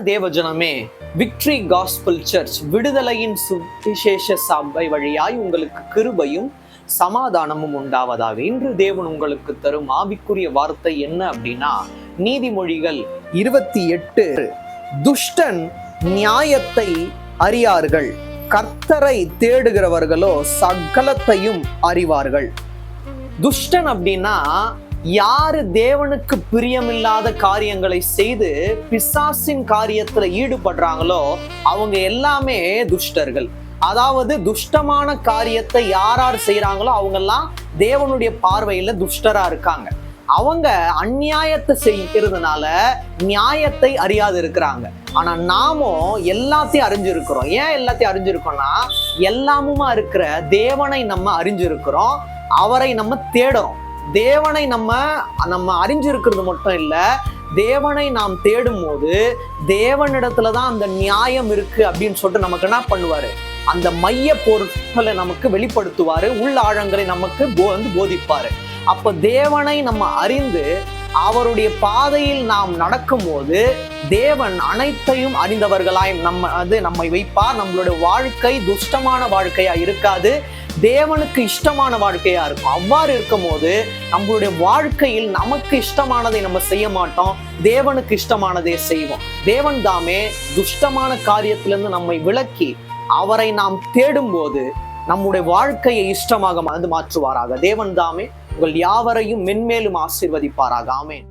தேவஜனமே, victory gospel search விடுதலையின் சுவிசேஷ சபை வழியாய் உங்களுக்கு கிருபையும் சமாதானமும் உண்டாவதாக. இன்று தேவன் உங்களுக்கு தரும் ஆவிக்குரிய வார்த்தை என்ன அப்படின்னா, நீதிமொழிகள் 28. துஷ்டன் நியாயத்தை அறியார்கள், கர்த்தரை தேடுகிறவர்களோ சகலத்தையும் அறிவார்கள். துஷ்டன் அப்படின்னா யாரு தேவனுக்கு பிரியமில்லாத காரியங்களை செய்து பிசாசின் காரியத்துல ஈடுபடுறாங்களோ அவங்க எல்லாமே துஷ்டர்கள். அதாவது துஷ்டமான காரியத்தை யார் செய்யறாங்களோ அவங்கெல்லாம் தேவனுடைய பார்வையில துஷ்டரா இருக்காங்க. அவங்க அநியாயத்தை செய்யறதுனால நியாயத்தை அறியாது இருக்கிறாங்க. ஆனா நாமும் எல்லாத்தையும் அறிஞ்சிருக்கிறோம். ஏன் எல்லாத்தையும் அறிஞ்சிருக்கோம்னா, எல்லாமுமா இருக்கிற தேவனை நம்ம அறிஞ்சிருக்கிறோம், அவரை நம்ம தேடுறோம். தேவனை நம்ம அறிஞ்சிருக்கிறது மட்டும் இல்ல, தேவனை நாம் தேடும் போது தேவனிடத்துலதான் அந்த நியாயம் இருக்கு அப்படின்னு சொல்லிட்டு நமக்கு என்ன பண்ணுவாரு, அந்த மைய பொருட்களை நமக்கு வெளிப்படுத்துவாரு, உள் ஆழங்களை நமக்கு போதிப்பாரு. அப்ப தேவனை நம்ம அறிந்து அவருடைய பாதையில் நாம் நடக்கும் போது தேவன் அனைத்தையும் அறிந்தவர்களாய் நம்மை வைப்பார். நம்மளுடைய வாழ்க்கை துஷ்டமான வாழ்க்கையா இருக்காது, தேவனுக்கு இஷ்டமான வாழ்க்கையா இருக்கும். அவ்வாறு இருக்கும் போது நம்மளுடைய வாழ்க்கையில் நமக்கு இஷ்டமானதை நம்ம செய்ய மாட்டோம், தேவனுக்கு இஷ்டமானதை செய்வோம். தேவன் தாமே துஷ்டமான காரியத்திலிருந்து நம்மை விலக்கி அவரை நாம் தேடும் போது நம்முடைய வாழ்க்கையை இஷ்டமாக மாற்றுவாராக. தேவன் தாமே உங்கள் யாவரையும் மென்மேலும் ஆசீர்வதிப்பாராக. ஆமென்.